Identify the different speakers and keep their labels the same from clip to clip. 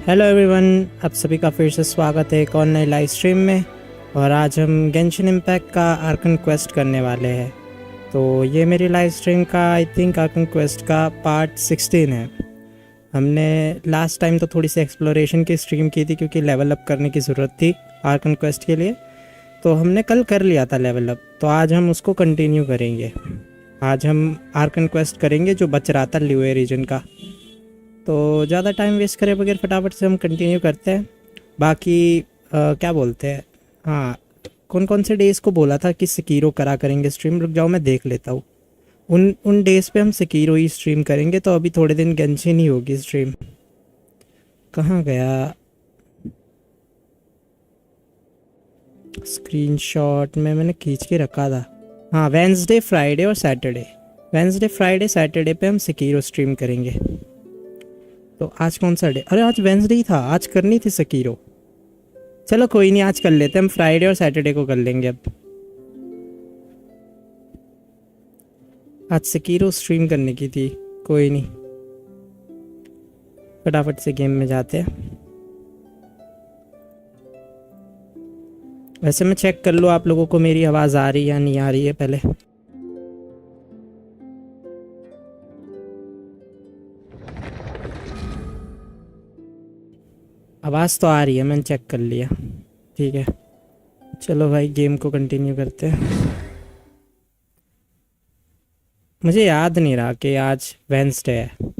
Speaker 1: Hello everyone, आप सभी का फिर से स्वागत है एक और नई लाइव स्ट्रीम में। और आज हम गेंशिन इम्पैक्ट का आर्कन क्वेस्ट करने वाले हैं। तो ये मेरी लाइव स्ट्रीम का आई थिंक आर्कन क्वेस्ट का पार्ट 16 है। हमने लास्ट टाइम तो थोड़ी सी एक्सप्लोरेशन की स्ट्रीम की थी क्योंकि लेवल अप करने की ज़रूरत थी आर्कन क्वेस्ट के लिए। तो हमने कल कर लिया था लेवल अप, तो आज हम उसको कंटिन्यू करेंगे। आज हम आर्कन क्वेस्ट करेंगे जो बच रहा था ल्यूए रीजन का। तो ज़्यादा टाइम वेस्ट करे बगैर फटाफट से हम कंटिन्यू करते हैं। बाकी क्या बोलते हैं, हाँ, कौन कौन से डेज़ को बोला था कि सकीरो करा करेंगे स्ट्रीम। रुक जाओ मैं देख लेता हूँ। उन डेज़ पे हम सकीरो ही स्ट्रीम करेंगे। तो अभी थोड़े दिन गेंशिन ही होगी स्ट्रीम। कहाँ गया स्क्रीनशॉट में, मैंने खींच के रखा था। हाँ, वेंसडे फ्राइडे और सैटरडे, वेंसडे फ्राइडे सैटरडे पे हम सकीरो स्ट्रीम करेंगे। तो आज कौन सा डे? अरे आज वेंसडे ही था, आज करनी थी सकीरो। चलो कोई नहीं, आज कर लेते हैं। हम फ्राइडे और सैटरडे को कर लेंगे। अब आज सकीरो स्ट्रीम करने की थी, कोई नहीं, फटाफट से गेम में जाते हैं। वैसे मैं चेक कर लूँ आप लोगों को मेरी आवाज़ आ रही है या नहीं आ रही है पहले। आवाज़ तो आ रही है, मैंने चेक कर लिया। ठीक है, चलो भाई गेम को कंटिन्यू करते हैं। मुझे याद नहीं रहा कि आज वेंसडे है।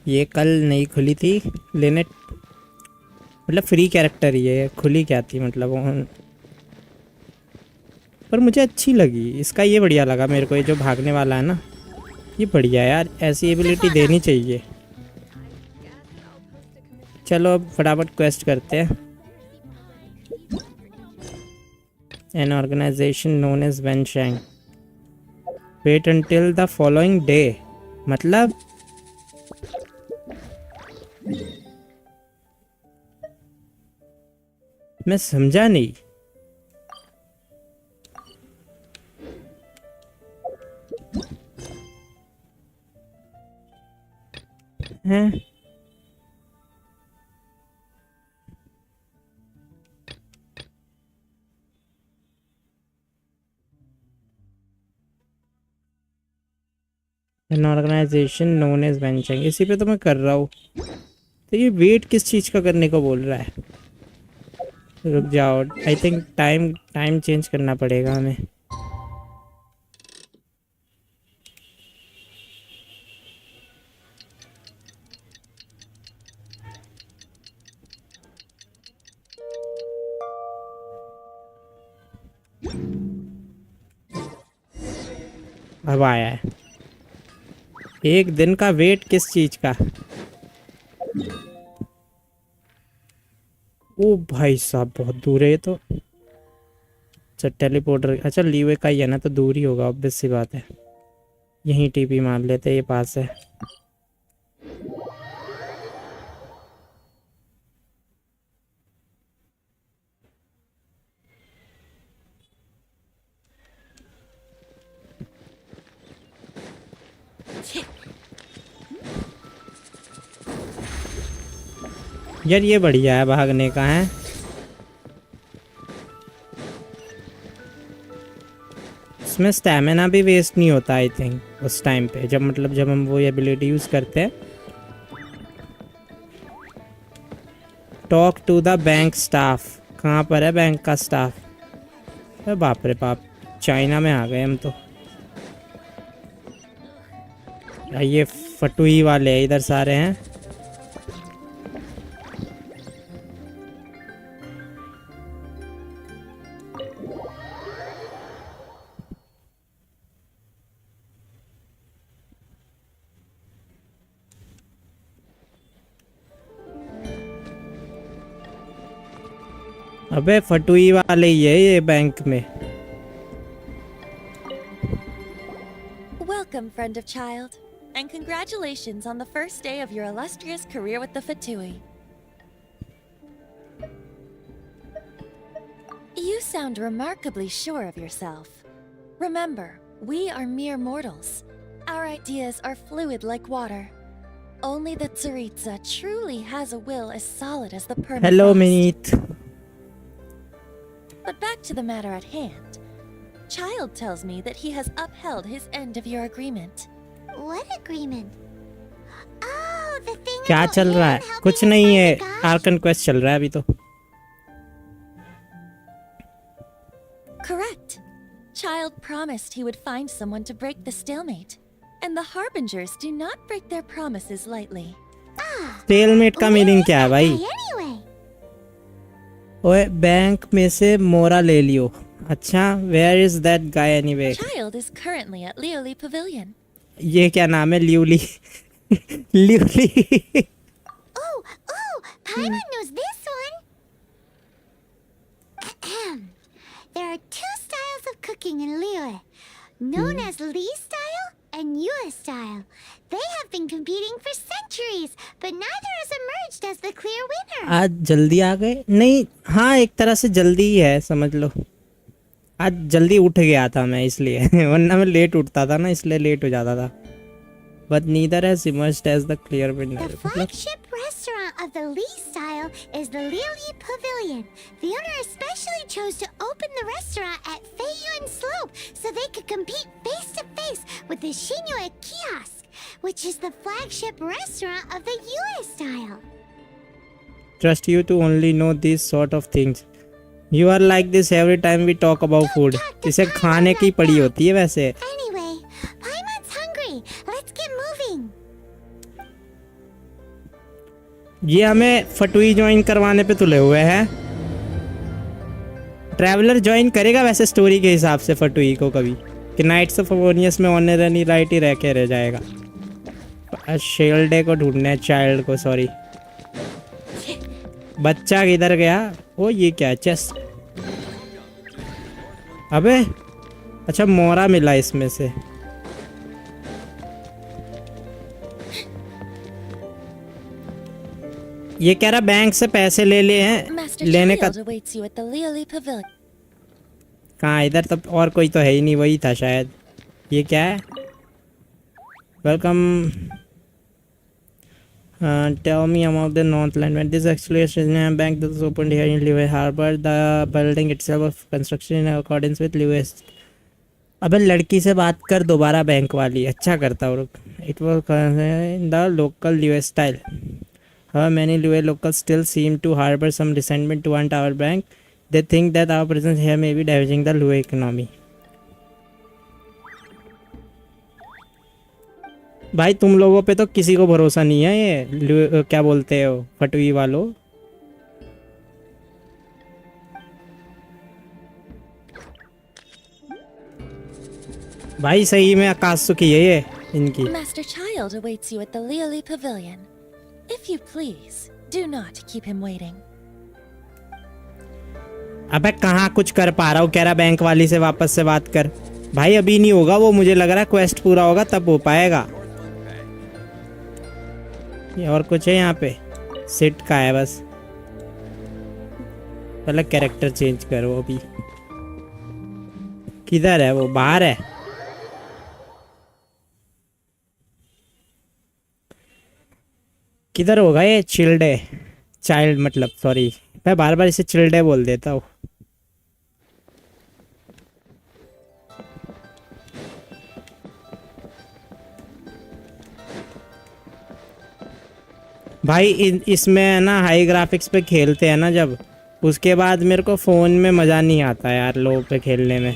Speaker 1: ये कल नहीं खुली थी लिनेट, मतलब फ्री कैरेक्टर ही है, खुली क्या थी मतलब। पर मुझे अच्छी लगी इसका, ये बढ़िया लगा मेरे को। ये जो भागने वाला है ना, ये बढ़िया है यार, ऐसी एबिलिटी देनी चाहिए। चलो अब फटाफट क्वेस्ट करते हैं। An organization known as Wenshang, wait until the following day. मतलब मैं समझा नहीं। हैं, an organization known as Wenshang, इसी पे तो मैं कर रहा हूँ। तो ये वेट किस चीज़ का करने को बोल रहा है? रुक जाओ, I think time time change करना पड़ेगा हमें। अब आया है। एक दिन का वेट किस चीज़ का? ओ भाई साहब, बहुत दूर है ये तो। अच्छा टेलीपोर्टर, अच्छा लीवे का ही है ना, तो दूर ही होगा, ऑब्वियस सी बात है। यहीं टीपी मार लेते, ये पास है। यार ये बढ़िया है, भागने का है। इसमें स्टैमिना भी वेस्ट नहीं होता आई थिंक उस टाइम पे, जब मतलब जब हम वो एबिलिटी यूज़ करते हैं। Talk to the bank staff, कहाँ पर है बैंक का स्टाफ? अरे बाप रे बाप, चाइना में आ गए हम तो। ये फटुई वाले इधर सारे हैं। अबे फटुई वाले ही है ये बैंक में।
Speaker 2: friend of child, and congratulations on the first day of your illustrious career with the Fatui. You sound remarkably sure of yourself. Remember, we are mere mortals. Our ideas are fluid like water. Only the Tsaritsa truly has a will as solid as the permafrost.
Speaker 1: Hello, Minit.
Speaker 2: But back to the matter at hand. Child tells me that he has upheld his end of your agreement.
Speaker 3: What agreement? Oh, the thing
Speaker 1: क्या
Speaker 3: about
Speaker 1: चल रहा है?
Speaker 3: Ian helping
Speaker 1: कुछ
Speaker 3: us
Speaker 1: नहीं
Speaker 3: find
Speaker 1: है.
Speaker 3: the gods?
Speaker 1: Arkan quest चल रहा है अभी तो.
Speaker 2: Correct. Child promised he would find someone to break the stalemate. And the Harbingers do not break their promises lightly.
Speaker 1: Stalemate का
Speaker 3: Where
Speaker 1: मीनिंग
Speaker 3: is
Speaker 1: क्या है
Speaker 3: that
Speaker 1: भाई?
Speaker 3: guy anyway?
Speaker 1: ओए बैंक में से मोरा ले लियो. अच्छा, where is that guy anyway?
Speaker 2: Child is currently at Lioli Pavilion.
Speaker 1: ये क्या नाम है? लियोली. लियोली.
Speaker 3: Oh, Paimon knows this one. There are two styles of cooking in Liyue, known as Li style and Yue style. They have been competing for centuries, but neither has emerged as the clear winner.
Speaker 1: आज जल्दी आ गए? नहीं, हाँ एक तरह से जल्दी ही है, समझ लो. आज जल्दी उठ गया था मैं इसलिए. वरना मैं लेट उठता था ना, इसलिए लेट हो जाता था. But neither has emerged as the clear winner.
Speaker 3: The flagship restaurant of the Li style is the Lioli Pavilion. The owner especially chose to open the restaurant at Feiyuan Slope so they could compete face to face with the Shinyue Kiosk, which is the flagship restaurant of the Yue style.
Speaker 1: Trust you to only know these sort of things. You are like this every time we talk about food. इसे खाने की पड़ी होती है वैसे.
Speaker 3: Anyway, Paimon's hungry. Let's get moving.
Speaker 1: ये हमें फटुई join करवाने पे तुले हुए हैं. ट्रैवलर ज्वाइन करेगा वैसे स्टोरी के हिसाब से फटुई को कभी, कि नाइट्स ऑफ अवोनियस में ऑनरनी राइट ही रह के रह जाएगा. शेल्डे को ढूंढना है, चाइल्ड को. सॉरी, बच्चा किधर गया? ओ ये क्या है? चेस्ट. अबे अच्छा, मोरा मिला इसमें से. ये कह रहा बैंक से पैसे ले लिए हैं.
Speaker 2: Master
Speaker 1: लेने का
Speaker 2: Child awaits you at the Lioli Pavilion.
Speaker 1: कहाँ? इधर तो और कोई तो है ही नहीं, वही था शायद. ये क्या है? Welcome. Tell me about the Northland. When this actually is a bank that is opened here in Liyue Harbor, the building itself of construction in accordance with Liyue. अबे लड़की से बात कर दोबारा, बैंक वाली. अच्छा करता और it was in the local Liyue style. However, many Liyue locals still seem to harbor some resentment toward our bank. They think that our presence here may be damaging the Liyue economy. भाई तुम लोगों पे तो किसी को भरोसा नहीं है. ये क्या बोलते हो फटुई वालों? भाई सही में आकाश सुखी है ये इनकी.
Speaker 2: Master Child awaits you at the Lioli Pavilion. If you please, do not keep him waiting.
Speaker 1: अबे कहाँ कुछ कर पा रहा हूँ? कह रहा बैंक वाली से वापस से बात कर. भाई अभी नहीं होगा वो, मुझे लग रहा है क्वेस्ट पूरा होगा तब हो पाएगा. ये और कुछ है यहाँ पे? सिट का है बस. पहले कैरेक्टर चेंज करो. अभी किधर है वो? बाहर है. किधर होगा ये? चिल्डे चाइल्ड मतलब, सॉरी मैं बार बार इसे चिल्डे बोल देता हूँ. भाई इसमें है ना, हाई ग्राफिक्स पे खेलते हैं ना जब, उसके बाद मेरे को फ़ोन में मज़ा नहीं आता यार लो पे खेलने में.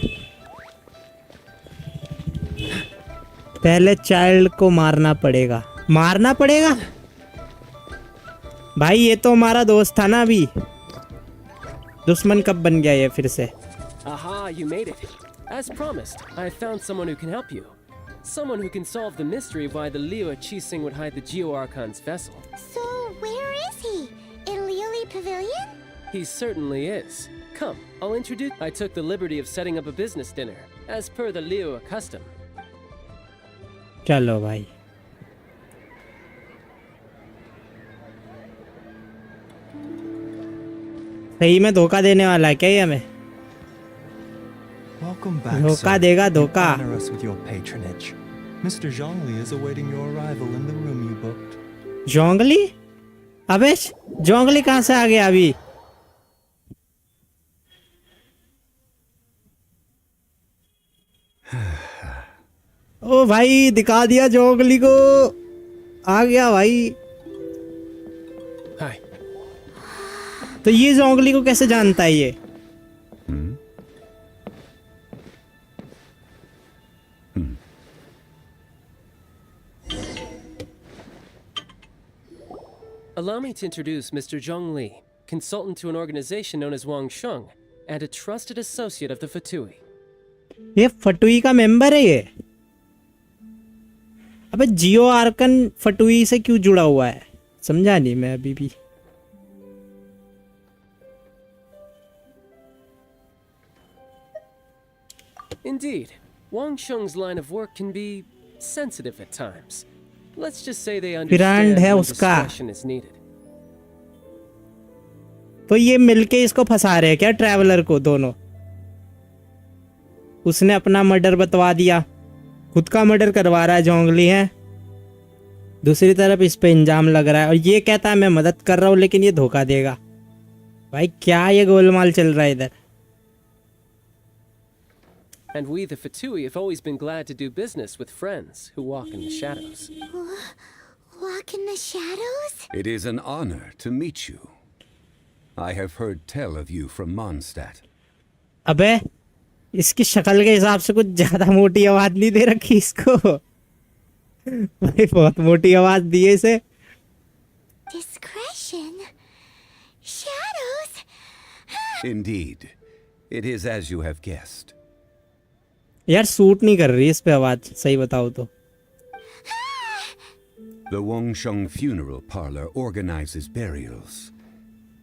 Speaker 1: पहले चाइल्ड को मारना पड़ेगा. मारना पड़ेगा? भाई ये तो हमारा दोस्त था ना अभी. दुश्मन कब बन गया ये फिर से?
Speaker 4: Aha, you made it. As promised, I found someone who can help you. Someone who can solve the mystery of why the Liyue Qixing would hide the Geo Archon's vessel.
Speaker 3: So, where is he? In Lioli Pavilion?
Speaker 4: He certainly is. Come, I'll introduce. I took the liberty of setting up a business dinner, as per the Liyue custom.
Speaker 1: चलो भाई। सही में धोखा देने वाला है क्या ये हमें?
Speaker 5: Welcome back,
Speaker 1: धोखा
Speaker 5: sir.
Speaker 1: देगा,
Speaker 5: You
Speaker 1: धोखा।
Speaker 5: honor us with your patronage. Mr. Zhongli is awaiting your arrival in the room you booked.
Speaker 1: जोंगली? अबे जोंगली कहाँ से आ गया अभी? ओ भाई दिखा दिया जोंगली को, आ गया भाई।
Speaker 4: Hi.
Speaker 1: तो ये जोंगली को कैसे जानता है ये?
Speaker 4: Allow me to introduce Mr. Zhong Li, consultant to an organization known as Wang Sheng, and a trusted associate of the Fatui.
Speaker 1: ये फटुई का मेंबर है ये? अबे जियो आर्कन फटुई से क्यों जुड़ा हुआ है? समझा नहीं मैं अभी भी।
Speaker 4: Indeed, Wang Sheng's line of work can be sensitive at times. Let's just say they understand
Speaker 1: है
Speaker 4: when
Speaker 1: उसका।
Speaker 4: discretion is needed.
Speaker 1: तो ये मिलके इसको फंसा रहे हैं क्या, ट्रैवलर को दोनों? उसने अपना मर्डर बतवा दिया, खुद का मर्डर करवा रहा है जोंगली है, दूसरी तरफ इस पे इंजाम लग रहा है और ये कहता है मैं मदद कर रहा हूँ लेकिन ये धोखा देगा। भाई क्या ये गोलमाल चल रहा है इधर?
Speaker 4: And we, the Fatui, have always been glad to do business with friends who walk in the shadows.
Speaker 3: Walk in the shadows?
Speaker 6: It is an honor to meet you. I have heard tell of you from Mondstadt.
Speaker 1: अबे इसकी शक्ल के हिसाब से कुछ ज्यादा मोटी आवाज नहीं दे रखी इसको? भाई बहुत मोटी आवाज दी है इसे।
Speaker 3: Discretion? Shadows?
Speaker 6: Indeed, it is as you have guessed.
Speaker 1: यार सूट नहीं कर रही इस पे आवाज, सही बताओ तो।
Speaker 6: The Wangsheng Funeral Parlor organizes burials.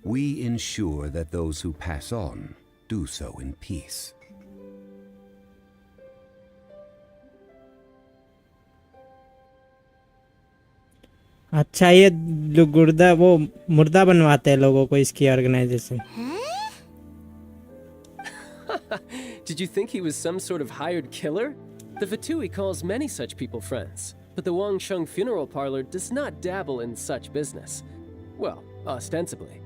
Speaker 6: We ensure that those who pass on do so in peace.
Speaker 1: अच्छा ये गुर्दा वो मुर्दा बनवाते हैं लोगों को इसकी organisation.
Speaker 4: Did you think he was some sort of hired killer? The Fatui calls many such people friends, but the Wang Sheng Funeral Parlor does not dabble in such business. Well, ostensibly.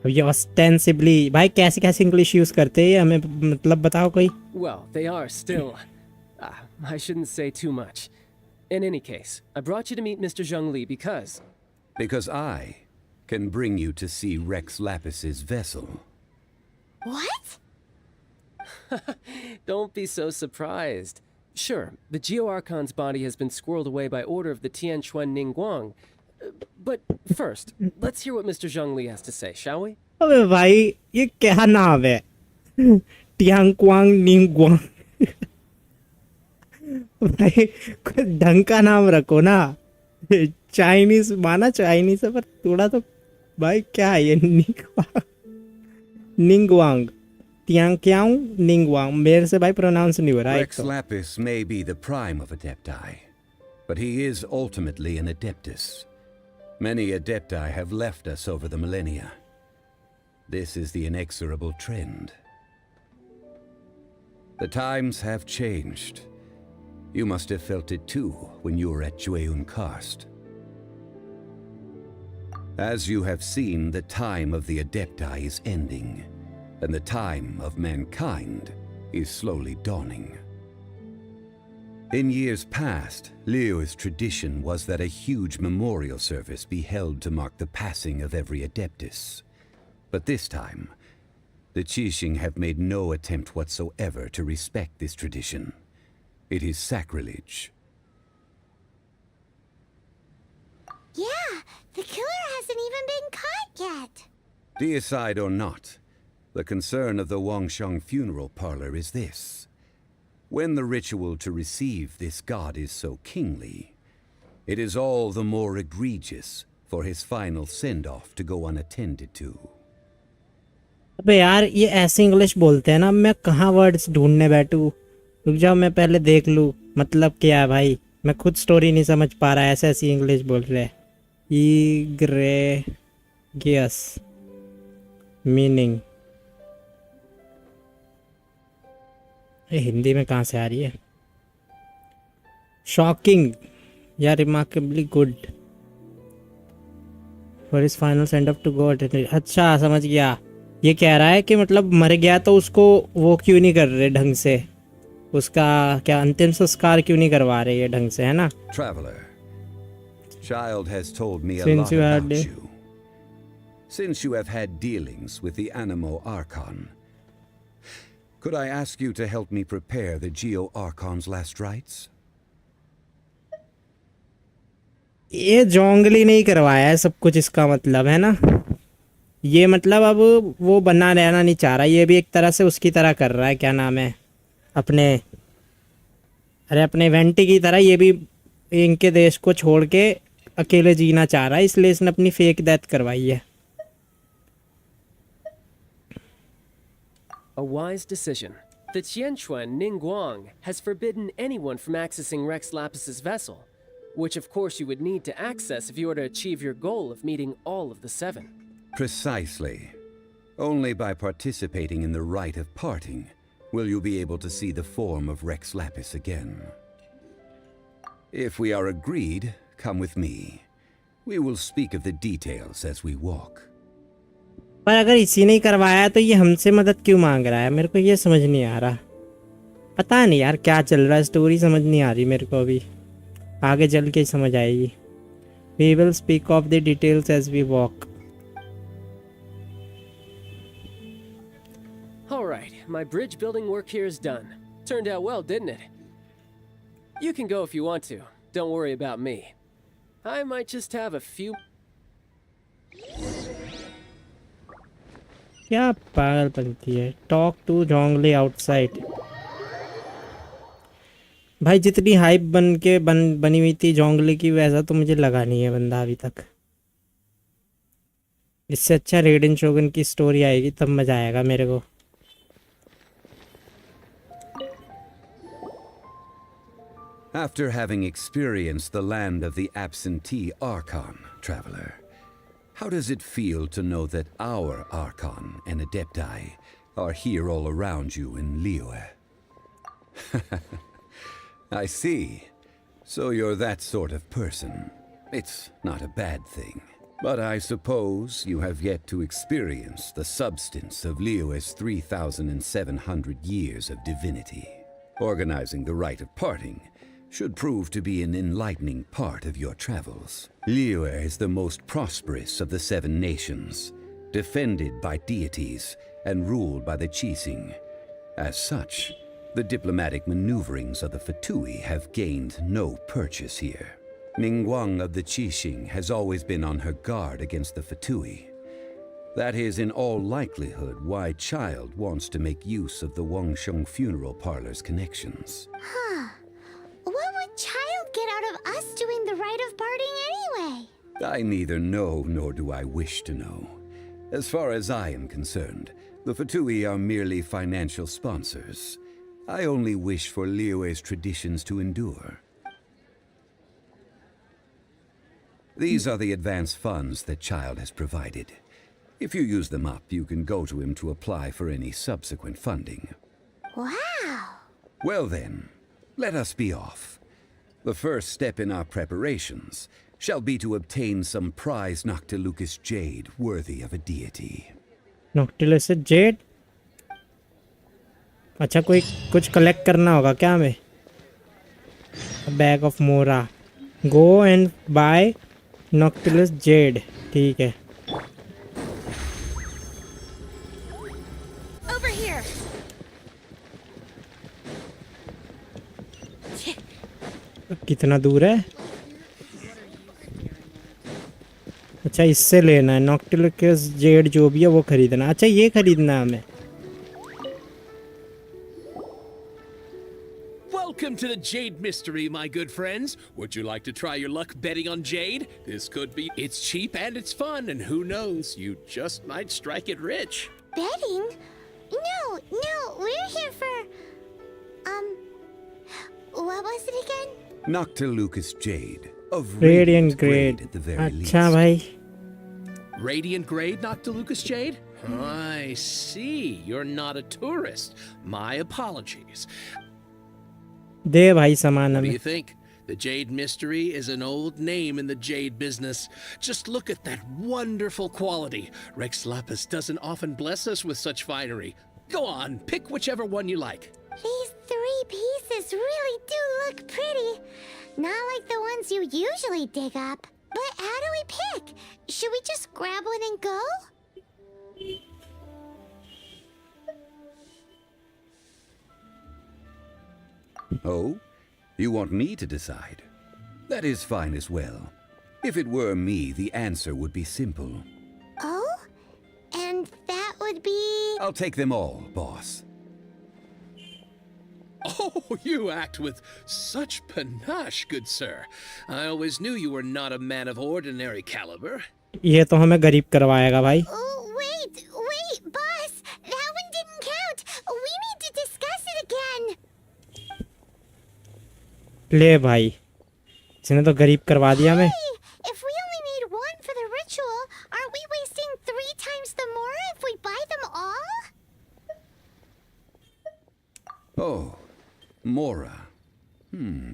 Speaker 1: अब ये ostensibly भाई कैसे कैसे English use करते हैं, हमें मतलब बताओ कोई।
Speaker 4: Well, they are still. I shouldn't say too much. In any case, I brought you to meet Mr. Zhong Li because.
Speaker 6: Because I can bring you to see Rex Lapis's vessel.
Speaker 3: What?
Speaker 4: Don't be so surprised. Sure, the Geo Archon's body has been squirreled away by order of the Tianquan Ningguang. But first, let's hear what Mr. Zhong Li has to say, shall we?
Speaker 1: अबे भाई ये क्या नाम है? टियांगक्वांग निंगक्वांग। भाई कोई ढंग का नाम रखो ना। चाइनीज माना चाइनीज है पर थोड़ा तो भाई क्या है ये निंगवांग निंगवांग टियांगक्वांग निंगवांग। मेरे से भाई प्रोनाउंस नहीं हो रहा है एक
Speaker 6: Rex
Speaker 1: तो।
Speaker 6: Lapis may be the prime of Adepti, but he is ultimately an Adeptus. Many Adepti have left us over the millennia. This is the inexorable trend. The times have changed. You must have felt it too when you were at Jueyun Karst. As you have seen, the time of the Adepti is ending, and the time of mankind is slowly dawning. In years past, Liu's tradition was that a huge memorial service be held to mark the passing of every Adeptus. But this time, the Qixing have made no attempt whatsoever to respect this tradition. It is sacrilege.
Speaker 3: Yeah, the killer hasn't even been caught yet.
Speaker 6: Deicide or not, the concern of the Wangsheng Funeral Parlor is this. When the ritual to receive this god is so kingly, it is all the more egregious for his final send-off to go unattended to.
Speaker 1: अबे यार ये ऐसे English बोलते हैं ना, मैं कहाँ words ढूंढने बैठूं? रुक जाओ मैं पहले देख लूं मतलब क्या है भाई। मैं खुद स्टोरी नहीं समझ पा रहा, ऐसे ऐसी इंग्लिश बोल रहे। ईग्रेगियस मीनिंग ये हिंदी में कहाँ से आ रही है? शॉकिंग या remarkably good for is final send up to God. अच्छा समझ गया, ये कह रहा है कि मतलब मर गया तो उसको वो क्यों नहीं कर रहे ढंग से, उसका क्या अंतिम संस्कार क्यों नहीं करवा रहे ये ढंग से, है ना?
Speaker 6: Traveler, child has told me a
Speaker 1: Since
Speaker 6: lot
Speaker 1: you had
Speaker 6: about
Speaker 1: the-
Speaker 6: you. Since you have had dealings with the Animo Archon, could I ask you to help me prepare the Geo Archon's last rites?
Speaker 1: ये जोंगली नहीं करवाया है सब कुछ, इसका मतलब है ना, ये मतलब अब वो बना रहना नहीं चाह रहा, ये भी एक तरह से उसकी तरह कर रहा है, क्या नाम है अपने, अरे अपने वेंटी की तरह ये भी इनके देश को छोड़ के अकेले जीना चाह रहा है, इसलिए इसने अपनी फेक डेथ करवाई है।
Speaker 4: A wise decision. The Qianquan Ningguang has forbidden anyone from accessing Rex Lapis's vessel, which of course you would need to access if you were to achieve your goal of meeting all of the seven.
Speaker 6: Precisely. Only by participating in the rite of parting will you be able to see the form of Rex Lapis again. If we are agreed, come with me. We will speak of the details as we walk.
Speaker 1: पर अगर इसी ने करवाया तो ये हमसे मदद क्यों मांग रहा है, मेरे को ये समझ नहीं आ रहा। पता नहीं यार क्या चल रहा है, स्टोरी समझ नहीं आ रही मेरे को, अभी आगे चल के समझ आएगी। We will speak of the details as we walk.
Speaker 4: Alright, my bridge building work here is done. Turned out well, didn't it? You can go if you want to. Don't worry about me. I might just have a few...
Speaker 1: क्या पागल बनती है। Talk to Jongli outside. भाई जितनी hype बनी हुई थी जोंगली की, वैसा तो मुझे लगा नहीं है बंदा अभी तक। इससे अच्छा रेडिन शोगन की स्टोरी आएगी तब मजा आएगा मेरे को।
Speaker 6: After having experienced the land of the absentee Archon, traveler, how does it feel to know that our Archon and Adepti are here all around you in Liyue? I see. So you're that sort of person. It's not a bad thing. But I suppose you have yet to experience the substance of Liyue's 3,700 years of divinity. Organizing the rite of parting should prove to be an enlightening part of your travels. Liyue is the most prosperous of the 7 nations, defended by deities and ruled by the Qixing. As such, the diplomatic maneuverings of the Fatui have gained no purchase here. Ningguang of the Qixing has always been on her guard against the Fatui. That is in all likelihood why Child wants to make use of the Wangsheng funeral parlor's connections.
Speaker 3: Huh. What would Child get out of us doing the rite of parting anyway?
Speaker 6: I neither know nor do I wish to know. As far as I am concerned, the Fatui are merely financial sponsors. I only wish for Liyue's traditions to endure. These are the advance funds that Child has provided. If you use them up, you can go to him to apply for any subsequent funding.
Speaker 3: Wow!
Speaker 6: Well then, let us be off. The first step in our preparations shall be to obtain some prize Noctilucus jade worthy of a deity.
Speaker 1: Noctilus Z, अच्छा कोई कुछ collect करना होगा क्या हमें? Bag of मोरा, go and bye नॉक्टिलस Z, ठीक है।
Speaker 2: Over here!
Speaker 1: कितना दूर है? अच्छा इससे लेना है नॉक्टिलस जेड, जो भी है वो खरीदना। अच्छा ये खरीदना है हमें।
Speaker 7: Welcome to the Jade Mystery, my good friends. Would you like to try your luck betting on Jade? This could be... It's cheap and it's fun, and who knows, you just might strike it rich.
Speaker 3: Betting? No, we're here for... What was it again?
Speaker 6: Noctilucous jade of
Speaker 1: radiant
Speaker 6: grade
Speaker 1: grade
Speaker 6: at the very
Speaker 1: अच्छा
Speaker 6: least.
Speaker 1: भाई
Speaker 7: Radiant grade, Noctilucous Jade? I see. You're not a tourist. My apologies.
Speaker 1: दे भाई सामान
Speaker 7: What do
Speaker 1: हमें
Speaker 7: you think? The Jade Mystery is an old name in the Jade business. Just look at that wonderful quality. Rex Lapis doesn't often bless us with such finery. Go on, pick whichever one you like.
Speaker 3: These 3 pieces really do look pretty. Not like the ones you usually dig up. But how do we pick? Should we just grab one and go?
Speaker 6: Oh? You want me to decide? That is fine as well. If it were me, the answer would be simple.
Speaker 3: Oh? And that would be...
Speaker 6: I'll take them all, boss.
Speaker 7: Oh, you act with such panache, good sir. I always knew you were not a man of ordinary caliber.
Speaker 1: ये तो हमें गरीब करवाएगा भाई
Speaker 3: Oh, wait, boss. That one didn't count. We need to discuss it again.
Speaker 1: ले भाई इसने तो गरीब करवा दिया हमें
Speaker 3: Hey, if we only need one for the ritual, aren't we wasting 3 times the more if we buy them all?
Speaker 6: Oh, Mora.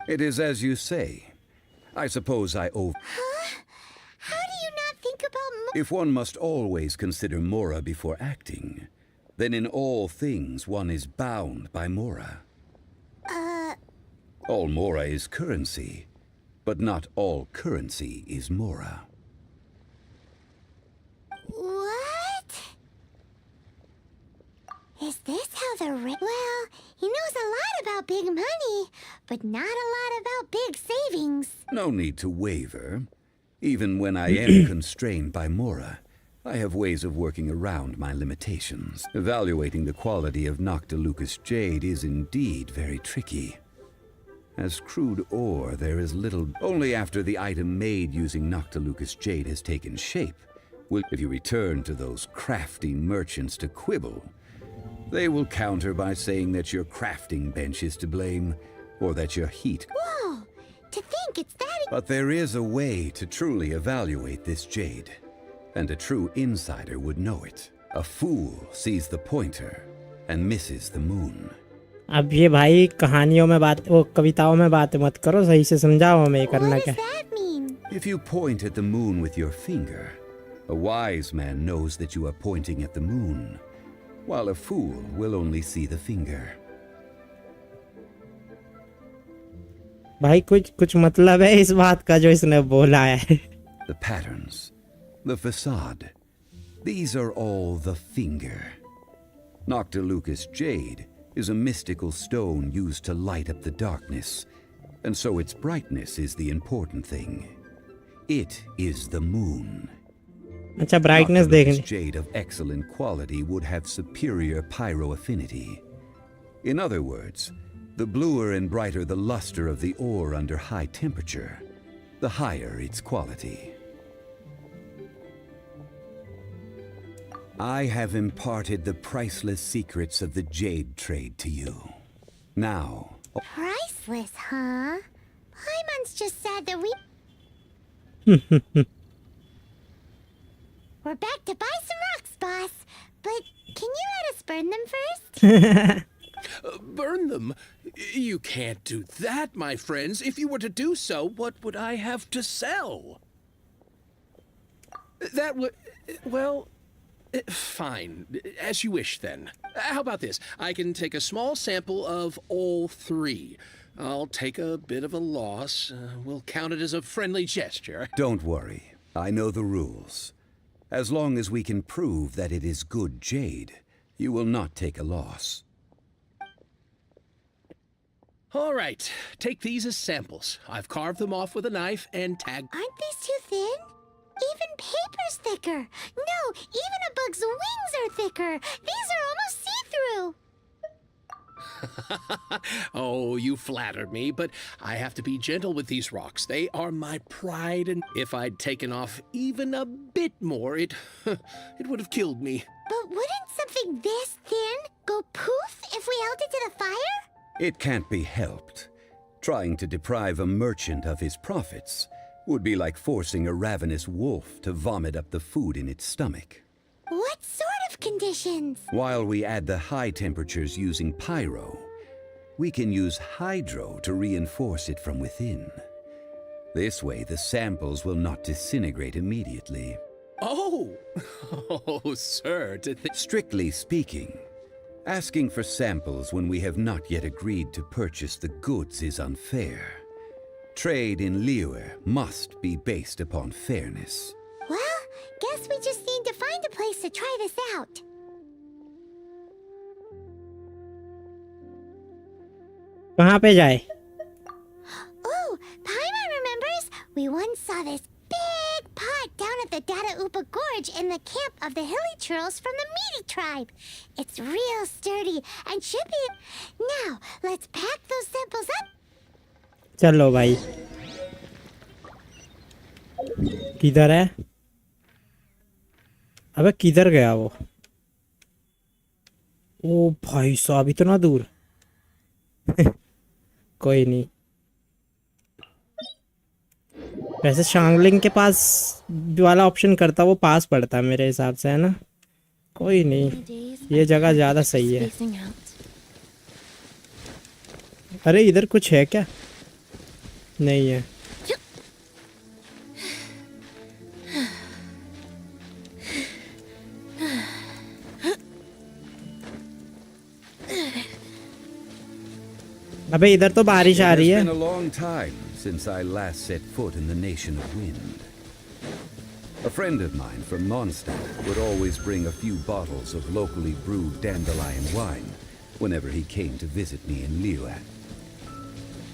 Speaker 6: It is as you say. I suppose I owe...
Speaker 3: How do you not think about more?
Speaker 6: If one must always consider Mora before acting, then in all things one is bound by Mora. All Mora is currency, but not all currency is Mora.
Speaker 3: What? Is this how the Well, he knows a lot about big money, but not a lot about big savings.
Speaker 6: No need to waver. Even when I am constrained by Mora, I have ways of working around my limitations. Evaluating the quality of Noctilucous jade is indeed very tricky. As crude ore, there is little... Only after the item made using Noctilucous jade has taken shape will... If you return to those crafty merchants to quibble, they will counter by saying that your crafting bench is to blame, or that your heat...
Speaker 3: Whoa! To think it's that...
Speaker 6: But there is a way to truly evaluate this jade, and a true insider would know it. A fool sees the pointer and misses the moon.
Speaker 1: अब ये भाई कहानियों में बात वो कविताओं में बातें मत करो सही से समझाओ हमें ये करना
Speaker 3: What
Speaker 1: क्या
Speaker 3: does that mean?
Speaker 6: If you point at the moon with your finger, a wise man knows that you are pointing at the moon, while a fool will only see the finger.
Speaker 1: भाई कुछ मतलब है इस बात का जो इसने बोला है
Speaker 6: The patterns, the facade, these are all the finger. Noctilucous jade is a mystical stone used to light up the darkness, and so its brightness is the important thing. It is the moon.
Speaker 1: अच्छा brightness
Speaker 6: Noctilucous
Speaker 1: देखनी
Speaker 6: jade of excellent quality would have superior pyro affinity. In other words, the bluer and brighter the luster of the ore under high temperature, the higher its quality. I have imparted the priceless secrets of the jade trade to you. Now,
Speaker 3: Priceless, huh? Paimon's just sad that we... We're back to buy some rocks, boss. But can you let us burn them first?
Speaker 7: Burn them? You can't do that, my friends. If you were to do so, what would I have to sell? That would... Well... Fine. As you wish, then. How about this? I can take a small sample of all 3. I'll take a bit of a loss. We'll count it as a friendly gesture.
Speaker 6: don't worry. I know the rules. As long as we can prove that it is good jade, you will not take a loss.
Speaker 7: All right. Take these as samples. I've carved them off with a knife and tagged...
Speaker 3: Aren't these too thin? Even paper's thicker. No, even a bug's wings are thicker. These are almost see-through.
Speaker 7: Oh, you flatter me, but I have to be gentle with these rocks. They are my pride, and if I'd taken off even a bit more, it would have killed me.
Speaker 3: But wouldn't something this thin go poof if we held it to the fire?
Speaker 6: It can't be helped. Trying to deprive a merchant of his profits would be like forcing a ravenous wolf to vomit up the food in its stomach.
Speaker 3: What sort of conditions?
Speaker 6: While we add the high temperatures using pyro, we can use hydro to reinforce it from within. This way, the samples will not disintegrate immediately.
Speaker 7: Oh! Oh, sir,
Speaker 6: Strictly speaking, asking for samples when we have not yet agreed to purchase the goods is unfair. Trade in Liyue must be based upon fairness.
Speaker 3: Well, guess we just need to find a place to try this out.
Speaker 1: कहाँ पे जाए?
Speaker 3: Oh, Paimon remembers we once saw this big pot down at the Data Upa Gorge in the camp of the hilly churls from the Meaty tribe. It's real sturdy and should be... Now, let's pack those samples up.
Speaker 1: चलो भाई. किधर है? अबे किधर गया वो? ओ भाई साहब इतना दूर. कोई नहीं. वैसे शांगलिंग के पास वाला ऑप्शन करता वो पास पड़ता मेरे हिसाब से, है ना? कोई नहीं, ये जगह ज़्यादा सही है. अरे इधर कुछ है क्या? नहीं है. अबे इधर तो बारिश आ रही है.
Speaker 6: It's been a long time since I last set foot in the nation of wind. A friend of mine from Mondstadt would always bring a few bottles of locally brewed dandelion wine whenever he came to visit me in Liyue.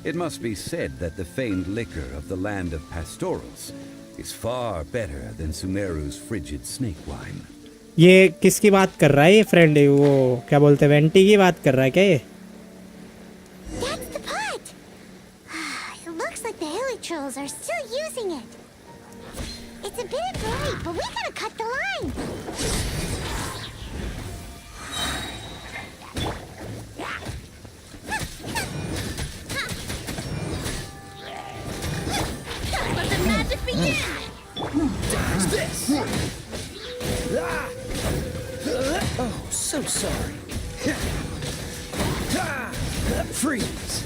Speaker 6: It must be said that the famed liquor of the land of pastorals is far better than Sumeru's frigid snake wine.
Speaker 1: ये किसकी बात कर रहा है ये friend? वो क्या बोलते हैं, वेंटी की बात कर रहा है क्या ये?
Speaker 3: That's the pot! It looks like the hilly trolls are still using it. It's a bit bright, but we gotta cut the line.
Speaker 2: Don't let the magic begin!
Speaker 7: Dodge this! Oh, so sorry. Freeze!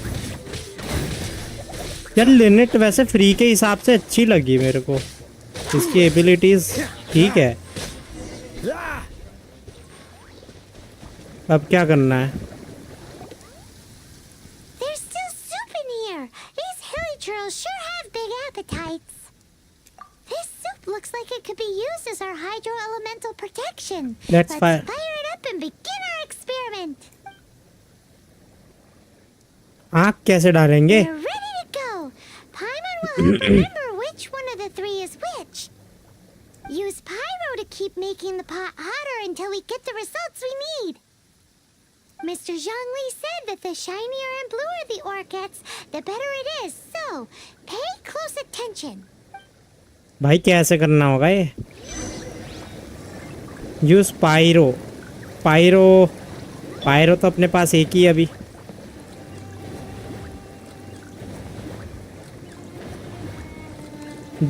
Speaker 1: यार Lynette वैसे free के हिसाब से अच्छी लगी मेरे को. इसकी एबिलिटीज ठीक है. अब क्या करना है?
Speaker 3: There's still soup in here. These hilly trolls sure have big appetites. This soup looks like it could be used as our hydro elemental protection.
Speaker 1: Let's fire
Speaker 3: it up and begin our experiment.
Speaker 1: आँख कैसे डालेंगे?
Speaker 3: We're ready to go. Paimon will have to remember which one of the three is which. Use pyro to keep making the pot hotter until we get the results we need. Mr. Zhongli said that the shinier and bluer the ore gets, the better it is. So, pay close attention.
Speaker 1: भाई कैसे करना होगा ये? Use pyro. Pyro तो अपने पास एक ही है अभी.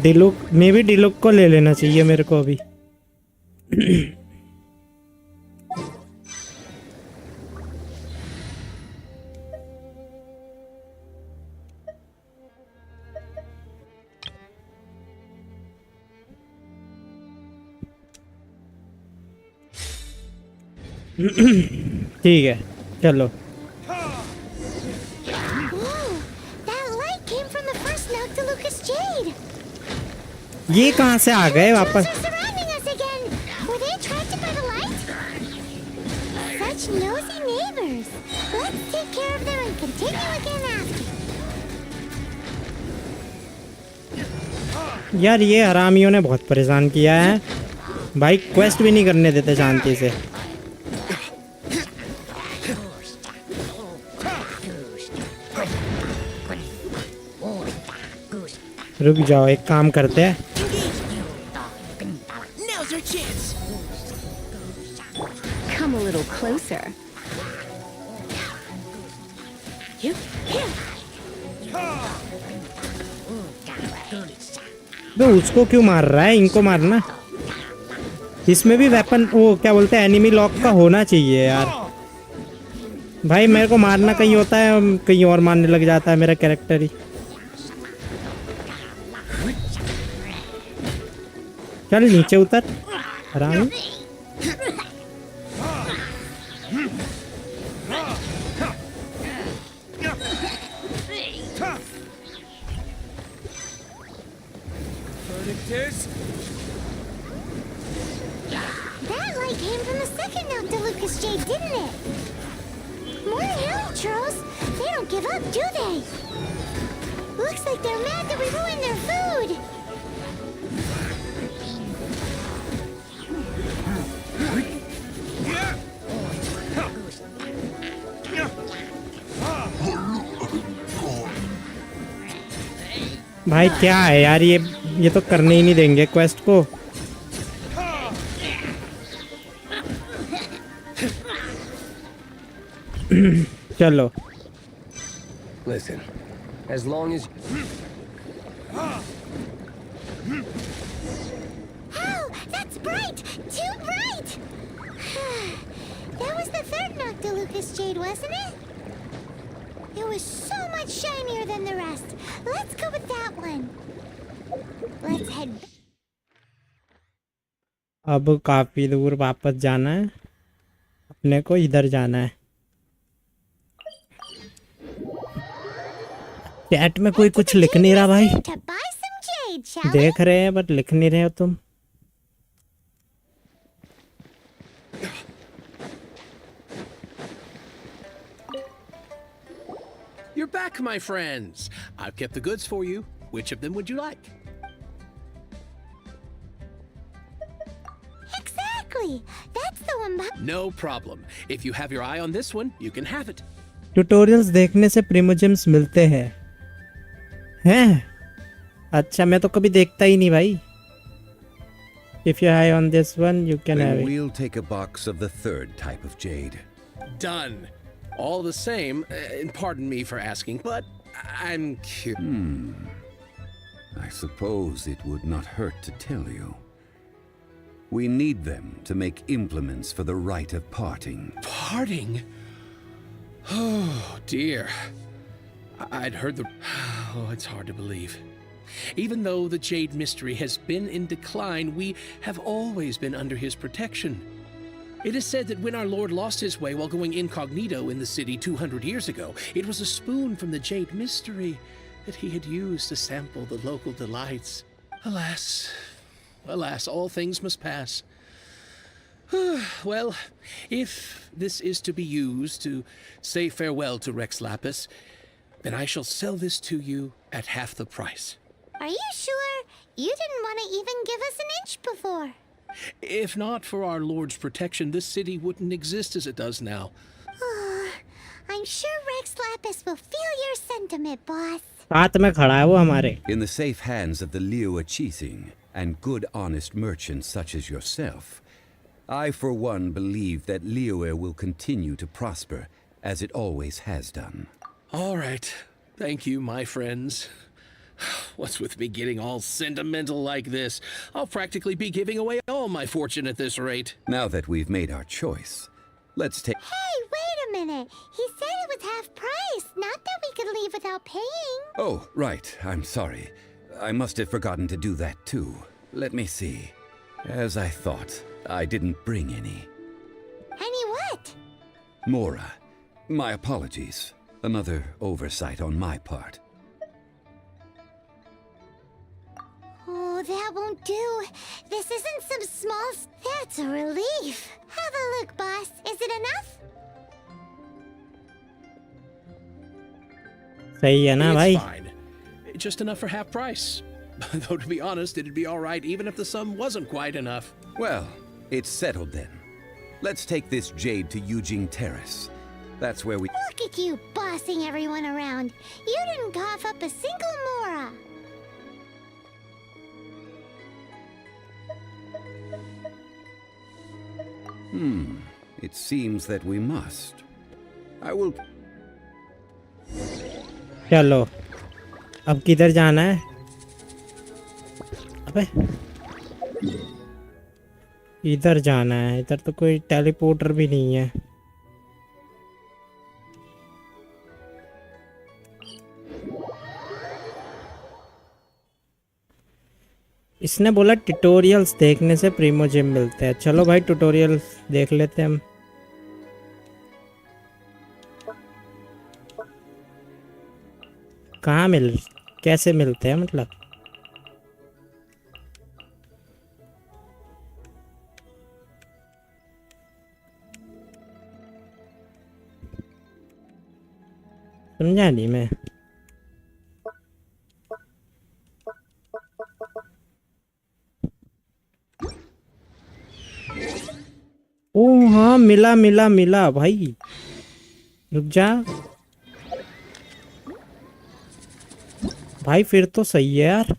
Speaker 1: डिलुक में भी डिलुक को ले लेना चाहिए मेरे को अभी. ठीक है चलो. ये कहाँ से आ गए वापस? यार ये हरामियों ने बहुत परेशान किया है भाई. क्वेस्ट भी नहीं करने देते शांति से. रुक जाओ, एक काम करते हैं.
Speaker 2: Come a little closer.
Speaker 1: तो उसको क्यों मार रहा है? इनको मारना। इसमें भी वेपन, वो क्या बोलते हैं, एनिमी लॉक का होना चाहिए यार। भाई मेरे को मारना कहीं होता है, कहीं और मारने लग जाता है मेरा कैरेक्टर ही। चल नीचे उतर आराम।
Speaker 3: That light came from the second Noctilucous Jade, didn't it? More hell, Charles. They don't give up, do they? Looks like they're mad that we ruined their food.
Speaker 1: भाई क्या है यार, ये तो करने ही नहीं देंगे क्वेस्ट को। चलो।
Speaker 4: Listen, as long as...
Speaker 3: Oh, that's bright! Too bright! That was the third Noctilucous Jade, wasn't it? It was so much shinier than the rest. Let's go with that one. Let's head back.
Speaker 1: अब काफी दूर वापस जाना है, अपने को इधर जाना है। चैट में कोई कुछ लिख नहीं रहा भाई,
Speaker 3: To buy some jade, shall we?
Speaker 1: देख रहे हैं बट लिख नहीं रहे हो तुम।
Speaker 7: You're back, my friends. I've kept the goods for you. Which of them would you like?
Speaker 3: Exactly. That's the one behind.
Speaker 7: No problem. If you have your eye on this one, you can have it.
Speaker 1: Tutorials देखने से प्रिमोजेम्स मिलते हैं। हैं? अच्छा, मैं तो कभी देखता ही नहीं भाई। If you eye on this one, you can have
Speaker 6: Then
Speaker 1: it.
Speaker 6: we'll take a box of the third type of jade.
Speaker 7: Done. All the same, and pardon me for asking, but I'm curious.
Speaker 6: I suppose it would not hurt to tell you. We need them to make implements for the rite of parting.
Speaker 7: Parting? Oh, dear. I'd heard the... Oh, it's hard to believe. Even though the Jade Mystery has been in decline, we have always been under his protection. It is said that when our Lord lost his way while going incognito in the city 200 years ago, it was a spoon from the Jade Mystery that he had used to sample the local delights. Alas, alas, all things must pass. Well, if this is to be used to say farewell to Rex Lapis, then I shall sell this to you at half the price.
Speaker 3: Are you sure? You didn't want to even give us an inch before.
Speaker 7: If not for our Lord's protection, this city wouldn't exist as it does now.
Speaker 3: I'm sure Rex Lapis will feel your sentiment, boss.
Speaker 1: साथ में खड़ा है वो हमारे।
Speaker 6: In the safe hands of the Liu Achising and good honest merchants such as yourself, I for one believe that Liyue will continue to prosper as it always has done.
Speaker 7: All right. Thank you, my friends. What's with me getting all sentimental like this? I'll practically be giving away all my fortune at this rate.
Speaker 6: Now that we've made our choice, let's take...
Speaker 3: Hey, wait a minute. He said it was half price, not that we could leave without paying.
Speaker 6: Oh, right. I'm sorry. I must have forgotten to do that too. Let me see. As I thought, I didn't bring any.
Speaker 3: Any what?
Speaker 6: Mora, my apologies. Another oversight on my part.
Speaker 3: Oh, that won't do. This isn't some small... That's a relief. Have a look, boss. Is it enough?
Speaker 1: सही है ना भाई?
Speaker 7: It's fine. Just enough for half price. Though to be honest, it'd be all right even if the sum wasn't quite enough.
Speaker 6: Well, it's settled then. Let's take this jade to Yujing Terrace. That's where we...
Speaker 3: Look at you bossing everyone around. You didn't cough up a single mora.
Speaker 6: It seems that we must. I will...
Speaker 1: चलो अब किधर जाना है? अबे इधर जाना है। इधर तो कोई टेलीपोर्टर भी नहीं है। इसने बोला ट्यूटोरियल्स देखने से प्रीमोजेम मिलते हैं। चलो भाई ट्यूटोरियल्स देख लेते हैं हम। कहाँ कैसे मिलते हैं मतलब? समझा नहीं मैं। ओ हाँ, मिला मिला मिला भाई। रुक जा भाई, फिर तो सही है यार।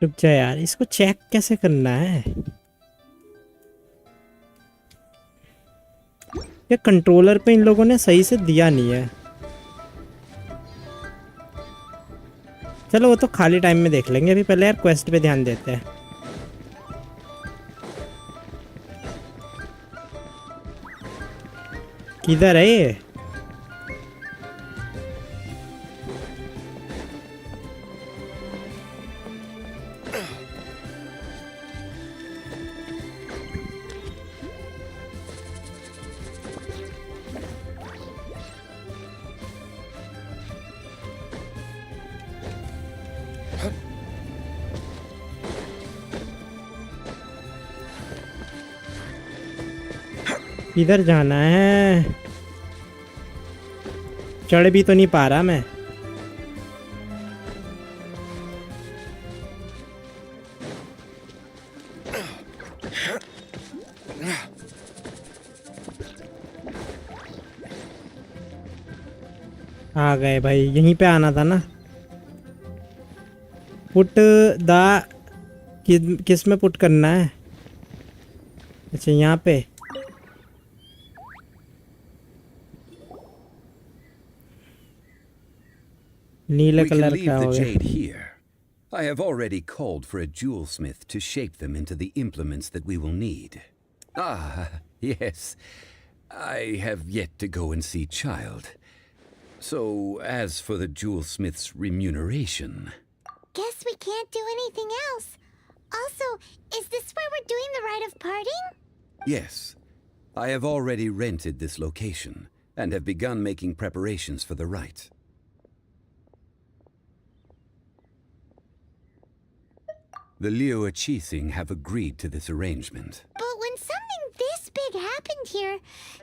Speaker 1: रुक जा यार, इसको चेक कैसे करना है? ये कंट्रोलर पे इन लोगों ने सही से दिया नहीं है। चलो वो तो खाली टाइम में देख लेंगे, अभी पहले यार क्वेस्ट पे ध्यान देते हैं। किधर है ये? इधर जाना है। चढ़ भी तो नहीं पा रहा मैं। आ गए भाई, यहीं पे आना था ना। पुट द किस में पुट करना है? अच्छा यहाँ पे। नीले
Speaker 6: We can
Speaker 1: कलर
Speaker 6: leave
Speaker 1: का
Speaker 6: the
Speaker 1: हो गया।
Speaker 6: jade here. I have already called for a jewelsmith to shape them into the implements that we will need. Ah, yes. I have yet to go and see Child. So, as for the jewelsmith's remuneration...
Speaker 3: Guess we can't do anything else. Also, is this where we're doing the rite of parting?
Speaker 6: Yes. I have already rented this location, and have begun making preparations for the rite. The Liu Chising have agreed to this arrangement.
Speaker 3: But when something this big happened here,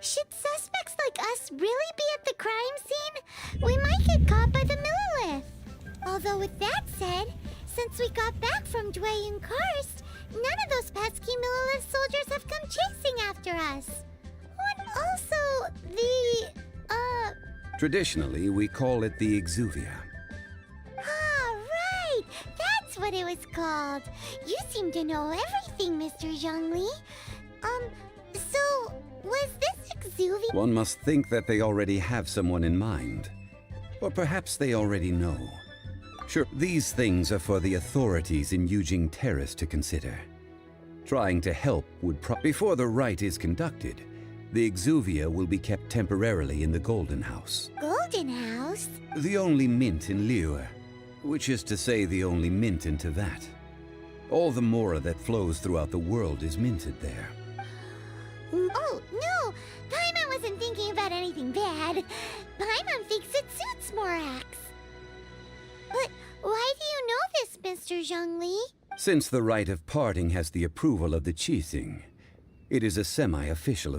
Speaker 3: should suspects like us really be at the crime scene? We might get caught by the Millilith. Although with that said, since we got back from Dway and Karst, none of those pesky Millilith soldiers have come chasing after us. And also,
Speaker 6: Traditionally, we call it the Exuvia.
Speaker 3: Ah, right! That's what it was called. You seem to know everything, Mr. Zhongli. So, was this Exuvia?
Speaker 6: One must think that they already have someone in mind. Or perhaps they already know. Sure, these things are for the authorities in Yujing Terrace to consider. Trying to help would before the rite is conducted, the Exuvia will be kept temporarily in the Golden House.
Speaker 3: Golden House?
Speaker 6: The only mint in Liyue, which is to say the only mint in Teyvat. All the mora that flows throughout the world is minted there.
Speaker 3: Oh, no! Paimon wasn't thinking about anything bad. Paimon thinks it suits Morax. But why do you know this, Mr. Zhongli?
Speaker 6: Since the rite of parting has the approval of the Qixing, it is a semi-official event.